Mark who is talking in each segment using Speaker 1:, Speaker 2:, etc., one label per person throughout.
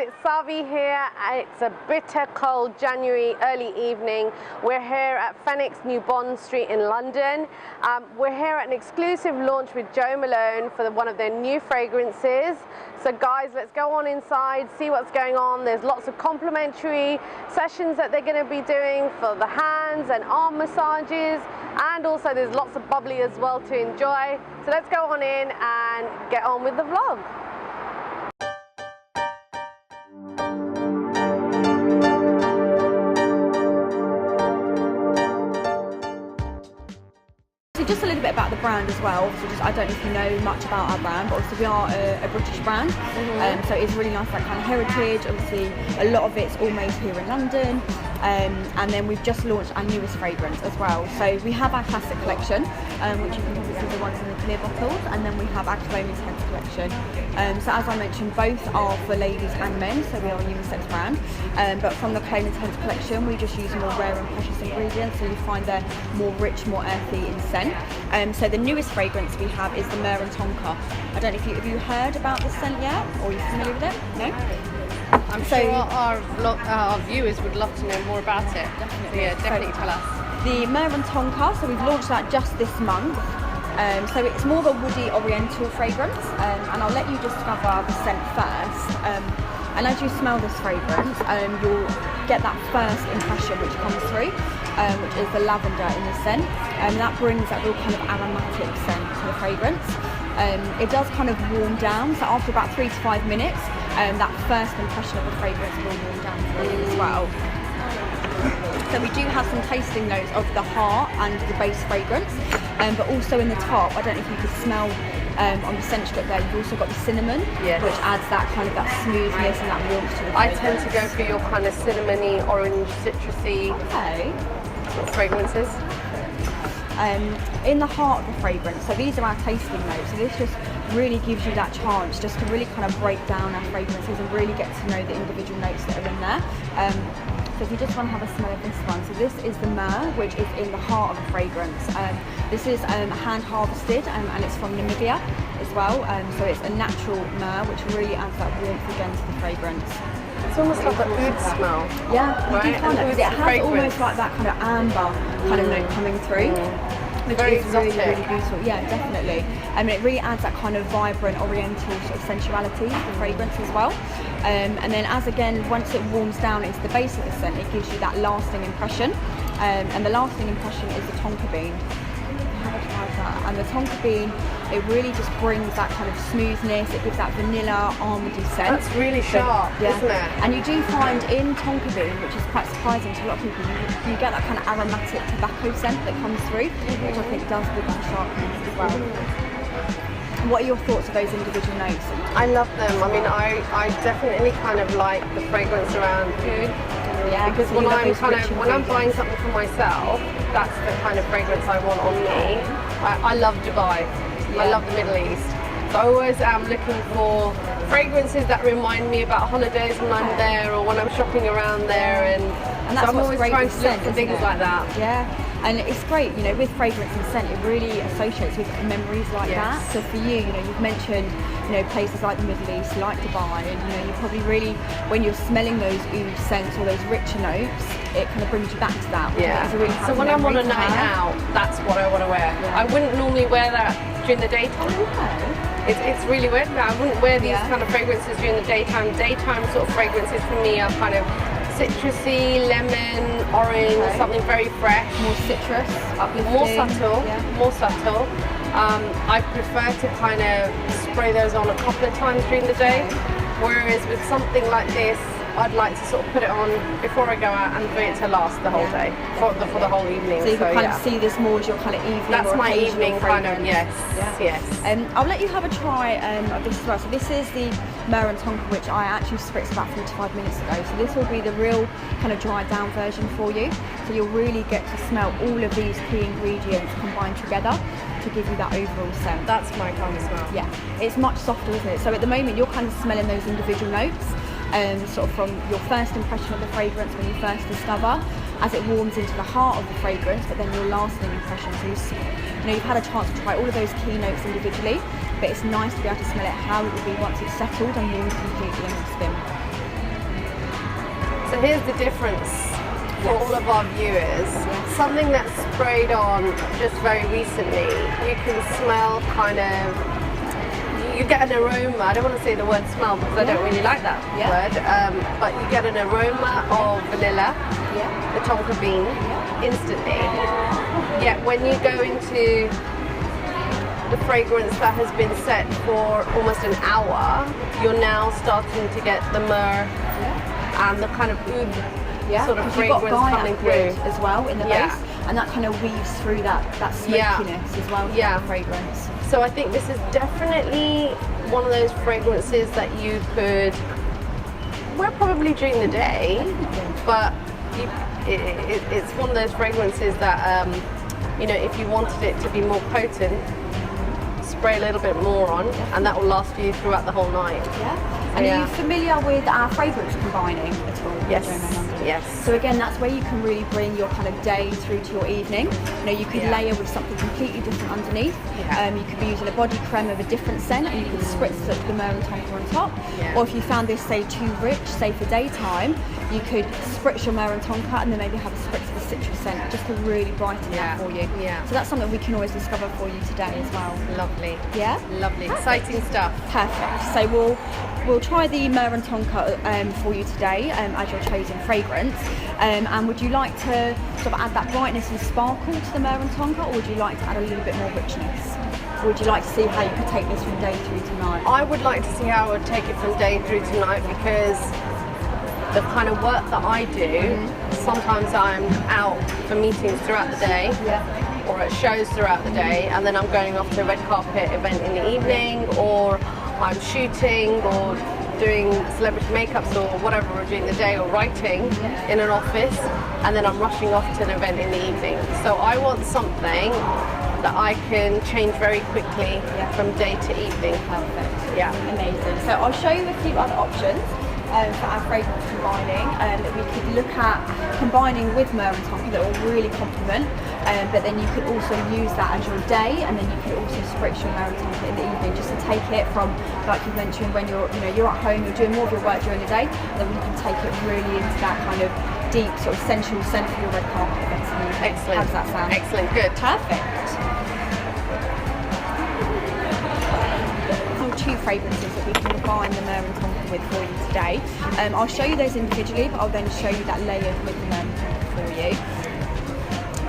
Speaker 1: it's Savi here. It's a bitter cold January early evening. We're here at Fenwick's New Bond Street in London. We're here at an exclusive launch with Jo Malone for one of their new fragrances. So guys, let's go on inside, see what's going on. There's lots of complimentary sessions that they're going to be doing for the hands and arm massages, and also there's lots of bubbly as well to enjoy. So let's go on in and get on with the vlog.
Speaker 2: Just a little bit about the brand as well. So I don't know if you know much about our brand, but obviously we are a British brand, so it's really nice, that kind of heritage. Obviously a lot of it's all made here in London, and then we've just launched our newest fragrance as well. So we have our classic collection, which you can probably see the ones in the clear bottles, and then we have our Cologne Intense collection. So as I mentioned, both are for ladies and men, so we are a unisex brand, but from the Cologne Intense collection we just use more rare and precious ingredients, so you find they're more rich, more earthy in scent. So the newest fragrance we have is the Myrrh and Tonka. I don't know if have you heard about this scent yet, or are you familiar with it? No?
Speaker 1: I'm sure our viewers would love to know more about it.
Speaker 2: Definitely.
Speaker 1: So yeah, definitely tell us.
Speaker 2: The Myrrh and Tonka, so we've launched that just this month. So it's more of a woody oriental fragrance, and I'll let you discover the scent first. And as you smell this fragrance, you'll get that first impression which comes through, which is the lavender in the scent, and that brings that real kind of aromatic scent to the fragrance. It does kind of warm down, so after about 3 to 5 minutes, that first impression of the fragrance will warm down for you as well. So we do have some tasting notes of the heart and the base fragrance, but also in the top, I don't know if you could smell on the scent strip there, you've also got the cinnamon, which adds that kind of that smoothness and that warmth to the fragrance.
Speaker 1: I tend to go for your kind of cinnamony, orange, citrusy fragrances.
Speaker 2: In the heart of the fragrance, so these are our tasting notes, so this just really gives you that chance just to really kind of break down our fragrances and really get to know the individual notes that are in there. So if you just want to have a smell of this one, so this is the myrrh, which is in the heart of the fragrance. This is hand harvested, and it's from Namibia as well, so it's a natural myrrh which really adds that warmth again to the fragrance.
Speaker 1: It's almost like an oud smell.
Speaker 2: Yeah,
Speaker 1: right?
Speaker 2: You do find it. It has almost like that kind of amber kind of note coming through. Which
Speaker 1: very
Speaker 2: is
Speaker 1: exotic.
Speaker 2: really, really beautiful. Yeah, definitely. I mean, it really adds that kind of vibrant oriental sort of sensuality to the fragrance as well. And then once it warms down into the base of the scent, it gives you that lasting impression. And the lasting impression is the tonka bean. Have a try that. And the tonka bean, it really just brings that kind of smoothness. It gives that vanilla almondy scent.
Speaker 1: That's really sharp, isn't it?
Speaker 2: And you do find in tonka bean, which is quite surprising to a lot of people, you get that kind of aromatic tobacco scent that comes through, which I think does give that sharpness as well. What are your thoughts of those individual notes?
Speaker 1: I love them. I mean, I definitely kind of like the fragrance around food.
Speaker 2: Yeah,
Speaker 1: because when I'm buying something for myself, that's the kind of fragrance I want on me. I love Dubai. I love the Middle East. So I always am looking for fragrances that remind me about holidays when I'm there or when I'm shopping around there, and
Speaker 2: that's
Speaker 1: so I'm always trying to look for things like that.
Speaker 2: Yeah, and it's great, you know, with fragrance and scent, it really associates with memories like that. So for you, you know, you've mentioned, you know, places like the Middle East, like Dubai, and you know, you probably really, when you're smelling those oud scents or those richer notes, it kind of brings you back to that.
Speaker 1: Yeah.
Speaker 2: Really
Speaker 1: so when I'm on a night out, that's what I want to wear. Yeah. I wouldn't normally wear that during the daytime.
Speaker 2: No.
Speaker 1: It's really weird. I wouldn't wear these kind of fragrances during the daytime. Daytime sort of fragrances for me are kind of citrusy, lemon, orange, something very fresh.
Speaker 2: More citrus, uplifting.
Speaker 1: More subtle, more subtle. I prefer to kind of spray those on a couple of times during the day, whereas with something like this, I'd like to sort of put it on before I go out and for it to last the whole day, for the whole evening.
Speaker 2: So you can kind of see this more as your kind of evening.
Speaker 1: That's my evening
Speaker 2: fragrance.
Speaker 1: kind of, yes.
Speaker 2: I'll let you have a try of this as well. So this is the Myrrh and Tonka, which I actually spritzed about 45 minutes ago. So this will be the real kind of dried down version for you. So you'll really get to smell all of these key ingredients combined together to give you that overall scent.
Speaker 1: That's my kind of smell.
Speaker 2: Yeah, it's much softer, isn't it? So at the moment you're kind of smelling those individual notes. Sort of from your first impression of the fragrance when you first discover, as it warms into the heart of the fragrance, but then your lasting impression. So you've had a chance to try all of those key notes individually, but it's nice to be able to smell it how it will be once it's settled and warmed completely in the skin.
Speaker 1: So here's the difference for all of our viewers. Something that's sprayed on just very recently, you can smell kind of, you get an aroma. I don't want to say the word smell because I don't really like that word, but you get an aroma of vanilla, the tonka bean, instantly. Yet when you go into the fragrance that has been set for almost an hour, you're now starting to get the myrrh and the kind of oud sort of fragrance coming through
Speaker 2: as well in the base, and that kind of weaves through that smokiness as well. The fragrance.
Speaker 1: So I think this is definitely one of those fragrances that you could wear probably during the day, but it's one of those fragrances that you know, if you wanted it to be more potent, spray a little bit more on, and that will last you throughout the whole night.
Speaker 2: And are you familiar with our fragrance combining at all?
Speaker 1: Yes.
Speaker 2: So again, that's where you can really bring your kind of day through to your evening. You know, you could layer with something completely different underneath. You could be using a body creme of a different scent, and you could spritz the Myrrh and Tonka on top. Or if you found this, say, too rich, say for daytime, you could spritz your Myrrh and Tonka and then maybe have a spritz of a citrus scent just to really brighten that for you. So that's something we can always discover for you today as well.
Speaker 1: Lovely.
Speaker 2: Yeah?
Speaker 1: Lovely. Exciting stuff.
Speaker 2: Perfect. So we'll try the Myrrh and Tonka for you today as your chosen fragrance. And would you like to sort of add that brightness and sparkle to the Myrrh and Tonka, or would you like to add a little bit more richness? Or would you like to see how you could take this from day through to night?
Speaker 1: I would like to see how I would take it from day through to night, because the kind of work that I do, sometimes I'm out for meetings throughout the day, or at shows throughout the day, and then I'm going off to a red carpet event in the evening, or I'm shooting or doing celebrity makeups or whatever during the day, or writing in an office, and then I'm rushing off to an event in the evening. So I want something that I can change very quickly from day to evening.
Speaker 2: Perfect. Yeah. Amazing. So I'll show you a few other options for our fragrance combining that we could look at combining with Myrrh and Tonka that will really complement, but then you could also use that as your day, and then you could also spritz your Myrrh and Tonka in the evening, just to take it from, like you mentioned, when you're at home, you're doing more of your work during the day, and then you can take it really into that kind of deep sort of sensual scent for your red carpet events in the evening.
Speaker 1: Excellent.
Speaker 2: How does that sound?
Speaker 1: Excellent. Good.
Speaker 2: Perfect. Two fragrances that we can combine the Myrrh and Tonka with for you today. I'll show you those individually, but I'll then show you that layered with the Myrrh and Tonka for you.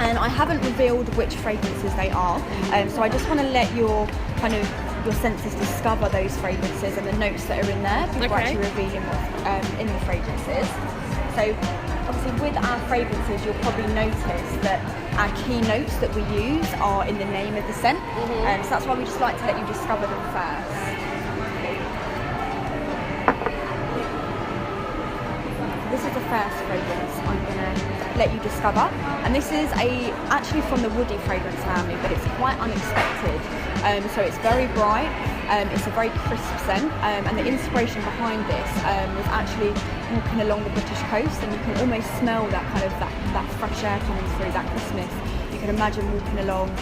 Speaker 2: And I haven't revealed which fragrances they are, so I just want to let your senses discover those fragrances and the notes that are in there before actually revealing what's in the fragrances. So obviously with our fragrances, you'll probably notice that our key notes that we use are in the name of the scent, so that's why we just like to let you discover them first. This is the first fragrance I'm going to let you discover, and this is actually from the woody fragrance family, but it's quite unexpected. So it's very bright, it's a very crisp scent, and the inspiration behind this was actually walking along the British coast, and you can almost smell that kind of that fresh air coming through, that crispness. You can imagine walking along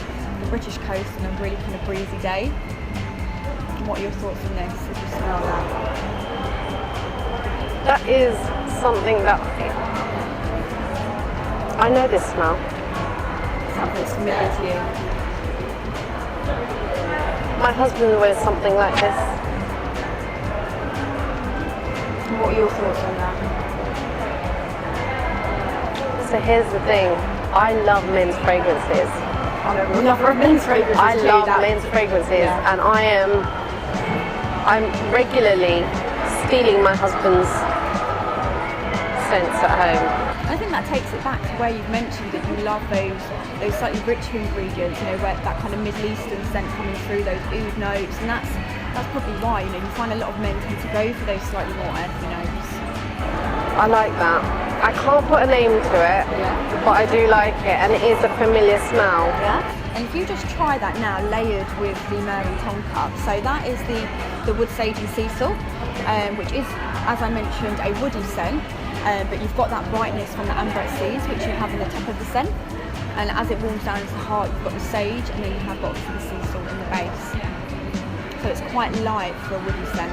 Speaker 2: the British coast on a really kind of breezy day. And what are your thoughts on this as you smell that?
Speaker 1: That is something that I know this smell.
Speaker 2: Something that's familiar to you.
Speaker 1: My husband wears something like this.
Speaker 2: What are your thoughts on that?
Speaker 1: So here's the thing, I love men's fragrances.
Speaker 2: I'm a lover of men's fragrances.
Speaker 1: I love men's fragrances, and I'm regularly stealing my husband's scents at home.
Speaker 2: I think that takes it back to where you've mentioned that you love those slightly richer ingredients, where that kind of Middle Eastern scent coming through, those oud notes, and that's probably why, you find a lot of men tend to go for those slightly more earthy notes.
Speaker 1: I like that. I can't put a name to it, but I do like it, and it is a familiar smell.
Speaker 2: Yeah. And if you just try that now, layered with the Myrrh and Tonka, so that is the wood sage and sea salt, which is, as I mentioned, a woody scent. But you've got that brightness from the amber seeds, which you have in the top of the scent, and as it warms down into the heart, you've got the sage, and then you have got the sea salt in the base. So it's quite light for a woody scent.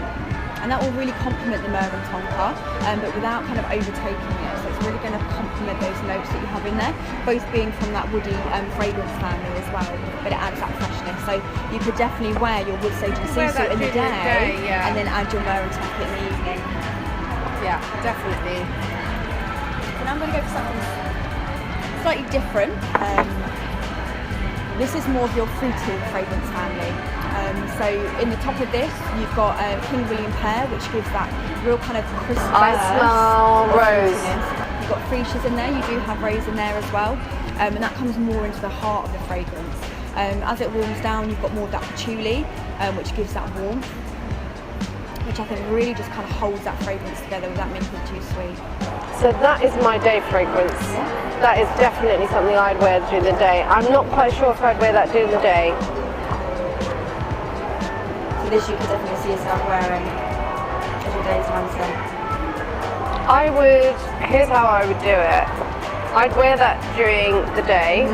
Speaker 2: and that will really complement the Myrrh and Tonka, but without kind of overtaking it. So it's really going to complement those notes that you have in there, both being from that woody fragrance family as well, but it adds that freshness. So you could definitely wear your wood sage and sea salt in the day, and then add your Myrrh and Tonka in the evening.
Speaker 1: Yeah, definitely.
Speaker 2: And I'm going to go for something slightly different. This is more of your fruity fragrance family. So in the top of this, you've got King William pear, which gives that real kind of crisp.
Speaker 1: I smell rose.
Speaker 2: You've got freesias in there. You do have rose in there as well, and that comes more into the heart of the fragrance. As it warms down, you've got more of that patchouli, which gives that warmth, which I think really just kind of holds that fragrance together without making it too sweet.
Speaker 1: So that is my day fragrance. That is definitely something I'd wear during the day. I'm not quite sure if I'd wear that during the day.
Speaker 2: So this you could definitely see yourself wearing as your daytime scent.
Speaker 1: I would, here's how I would do it. I'd wear that during the day.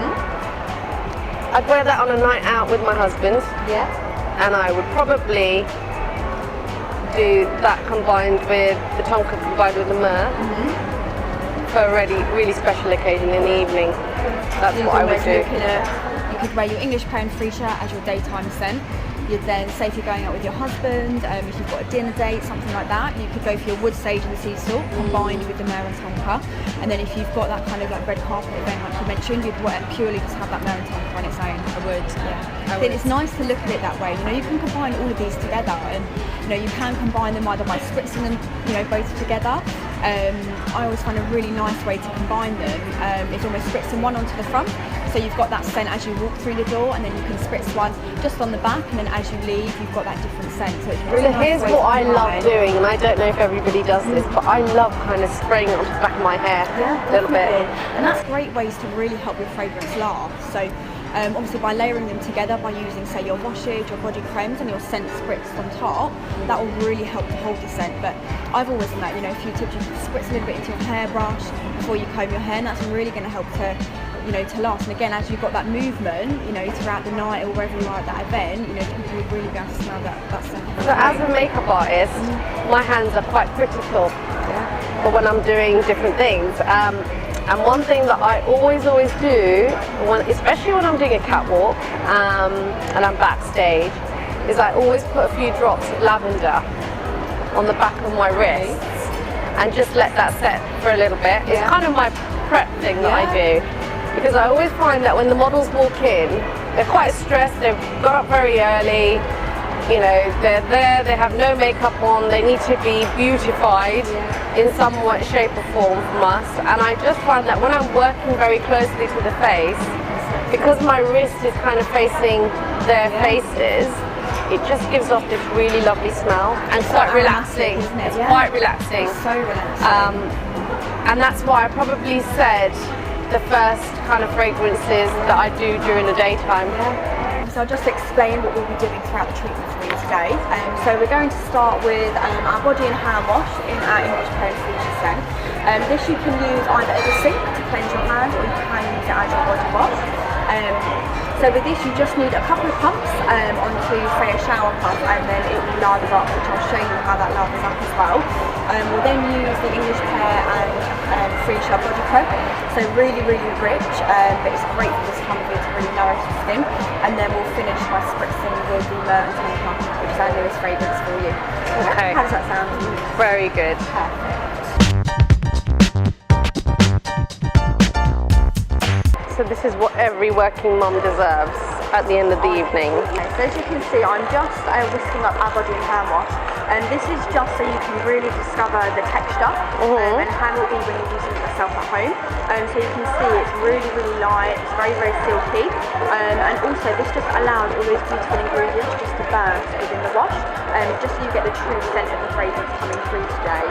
Speaker 1: I'd wear that on a night out with my husband.
Speaker 2: Yeah.
Speaker 1: And I would probably do that combined with the Tonka combined with the Myrrh for a really special occasion in the evening. That's what I would do.
Speaker 2: You could wear your English pear and freesia as your daytime scent. You'd then, say if you're going out with your husband, if you've got a dinner date, something like that, you could go for your wood sage and the sea salt combined with the Myrrh and Tonka. And then if you've got that kind of like red carpet event like you mentioned, you'd purely just have that Myrrh and Tonka on its own.
Speaker 1: I would.
Speaker 2: Yeah. I think it's nice to look at it that way. You know, you can combine all of these together, and you know, you can combine them either by spritzing them, you know, both together. I always find a really nice way to combine them is almost spritzing one onto the front. So you've got that scent as you walk through the door, and then you can spritz one just on the back, and then as you leave, you've got that different scent. So it's really nice.
Speaker 1: Here's what I love doing, and I don't know if everybody does this, but I love kind of spraying it onto the back of my hair a little bit.
Speaker 2: And that's great ways to really help your fragrance last. So obviously by layering them together, by using say your washes, your body creams and your scent spritzed on top, that will really help to hold the scent. But I've always done that, you know, a few tips, you can spritz a little bit into your hairbrush before you comb your hair, and that's really going to help to, you know, to last. And again, as you've got that movement, you know, throughout the night or wherever you are at that event, you know, people will really be able to smell that scent.
Speaker 1: So as a makeup artist, my hands are quite critical for when I'm doing different things. And one thing that I always do, especially when I'm doing a catwalk and I'm backstage, is I always put a few drops of lavender on the back of my wrists and just let that set for a little bit. It's kind of my prep thing that I do, because I always find that when the models walk in, they're quite stressed, they've got up very early, you know, they're there, they have no makeup on, they need to be beautified in some way, shape or form from us. And I just find that when I'm working very closely to the face, because my wrist is kind of facing their faces, it just gives off this really lovely smell, and it's quite relaxing. It's quite relaxing.
Speaker 2: It's so relaxing.
Speaker 1: And that's why I probably said the first kind of fragrances that I do during the daytime.
Speaker 2: So I'll just explain what we'll be doing throughout the treatment for you today. So we're going to start with our body and hand wash in our English pear and freesia scent. This you can use either as a sink to cleanse your hand, or you can use it as your body wash. So with this you just need a couple of pumps onto, say, a shower cup, and then it will lather up, which I'll show you how that lathers up as well. We'll then use the English pear and freesia body cream. So really rich, but it's great for this time of year to really nourish the skin. And then we'll finish by spritzing with the Myrrh and Tonka, which is our newest fragrance for you.
Speaker 1: Okay.
Speaker 2: How does that sound?
Speaker 1: Very good.
Speaker 2: Perfect.
Speaker 1: So this is what every working mum deserves at the end of the evening.
Speaker 2: So as you can see, I'm just whisking up our body and hand wash, and this is just so you can really discover the texture and how it will be when you're using it yourself at home. So you can see it's really light, it's very silky, and also this just allows all those beautiful ingredients just to burst within the wash, just so you get the true scent of the fragrance coming through today.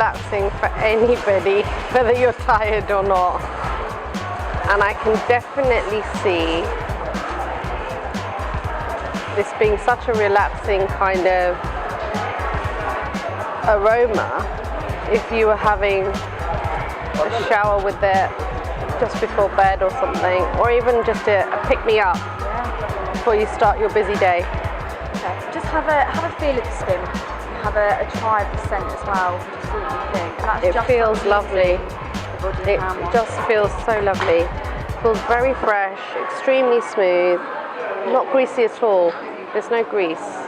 Speaker 1: relaxing for anybody, whether you're tired or not. And I can definitely see this being such a relaxing kind of aroma if you were having a shower with it just before bed or something, or even just a pick-me-up before you start your busy day.
Speaker 2: Okay. Just have a feel of the skin. Have a try of the scent as well. Just see what you think. And that's
Speaker 1: It
Speaker 2: just
Speaker 1: feels lovely. It
Speaker 2: hand wash.
Speaker 1: just feels so lovely. Feels very fresh, extremely smooth, not greasy at all. There's no grease.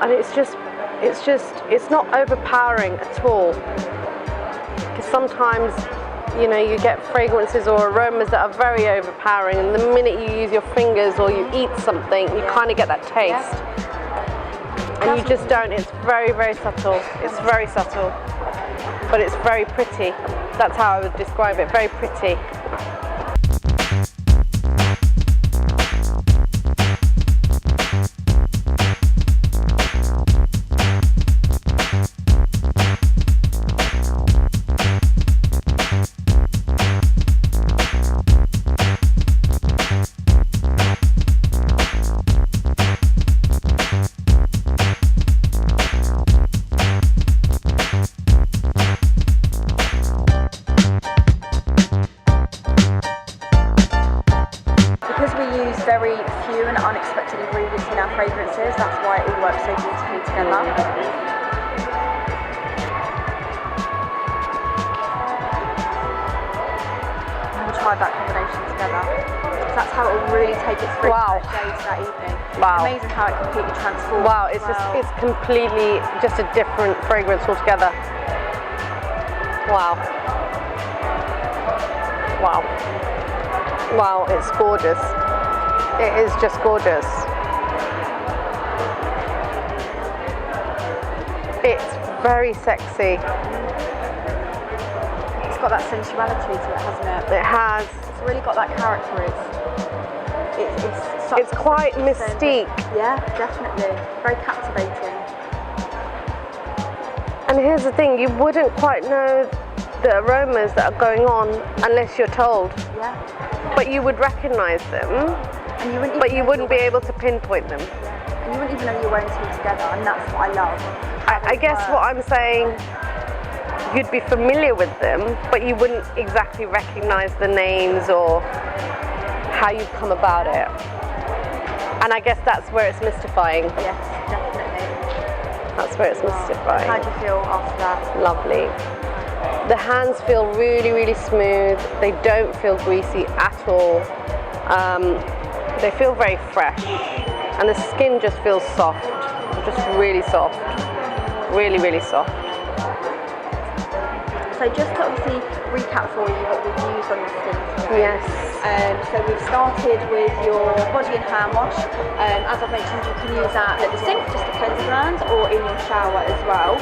Speaker 1: And it's not overpowering at all. Because sometimes, you know, you get fragrances or aromas that are very overpowering, and the minute you use your fingers or you eat something, you kind of get that taste. And you just don't. It's very, very subtle. It's very subtle. But it's very pretty. That's how I would describe it. Very pretty.
Speaker 2: Very few and unexpected ingredients in our fragrances, that's why it all works so beautifully together. We'll try that combination together. So that's how it will really take its fruit
Speaker 1: Wow.
Speaker 2: that day to that evening.
Speaker 1: Wow.
Speaker 2: Amazing how it completely transforms.
Speaker 1: Wow, it's completely just a different fragrance altogether. Wow. Wow. Wow, it's gorgeous. It is just gorgeous. It's very sexy.
Speaker 2: It's got that sensuality to it, hasn't it?
Speaker 1: It has.
Speaker 2: It's really got that character.
Speaker 1: It's quite mystique.
Speaker 2: Yeah, definitely. Very captivating.
Speaker 1: And here's the thing, you wouldn't quite know the aromas that are going on unless you're told.
Speaker 2: Yeah.
Speaker 1: But you would recognize them.
Speaker 2: And you
Speaker 1: But you wouldn't be able to pinpoint them.
Speaker 2: And you wouldn't even know you're wearing two together, and that's what I love.
Speaker 1: I guess what I'm saying, you'd be familiar with them, but you wouldn't exactly recognize the names or how you've come about it. And I guess that's where it's mystifying.
Speaker 2: Yes, definitely.
Speaker 1: That's where it's mystifying.
Speaker 2: How do you feel after that?
Speaker 1: Lovely. The hands feel really, really smooth. They don't feel greasy at all. They feel very fresh, and the skin just feels soft, just really soft, really, really soft.
Speaker 2: So just to obviously recap for you what we've used on the skin today.
Speaker 1: Yes.
Speaker 2: So we've started with your body and hand wash. As I've mentioned, you can use that at the sink just to cleanse your hands, or in your shower as well.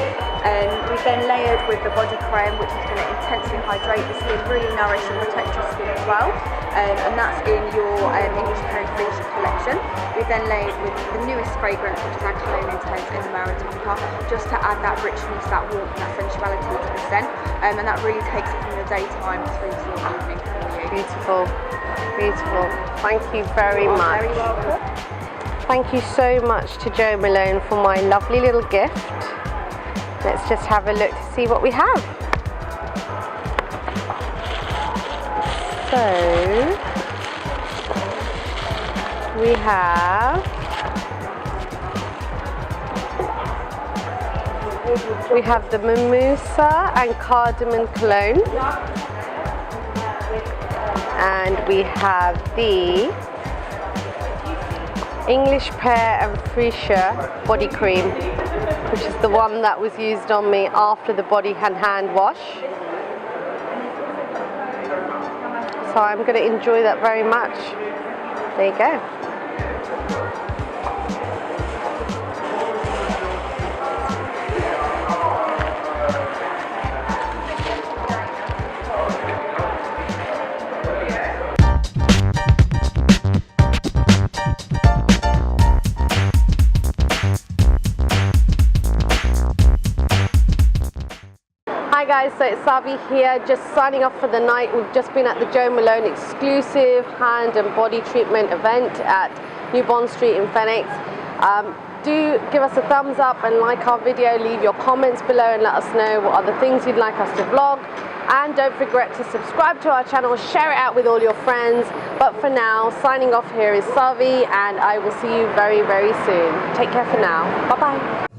Speaker 2: We've then layered with the body creme, which is going to intensely hydrate the skin, really nourish and protect your skin as well. And that's in your English Perry Friendship collection. We've then layered with the newest fragrance, which is our Cologne Intense in the Myrrh and Tonka, just to add that richness, that warmth, and that sensuality to the scent. And that really takes it from your daytime through to your evening for you.
Speaker 1: Beautiful, beautiful. Thank you very much.
Speaker 2: Very welcome.
Speaker 1: Thank you so much to Jo Malone for my lovely little gift. Let's just have a look to see what we have. So, we have the Mimosa and Cardamom Cologne, and we have the English Pear and Freesia body cream, which is the one that was used on me after the body and hand wash. So I'm going to enjoy that very much. There you go. Hi guys, so it's Savi here, just signing off for the night. We've just been at the Jo Malone exclusive hand and body treatment event at New Bond Street in Fenwick. Do give us a thumbs up and like our video, leave your comments below and let us know what other things you'd like us to vlog. And don't forget to subscribe to our channel, share it out with all your friends. But for now, signing off here is Savi, and I will see you very, very soon. Take care for now. Bye-bye.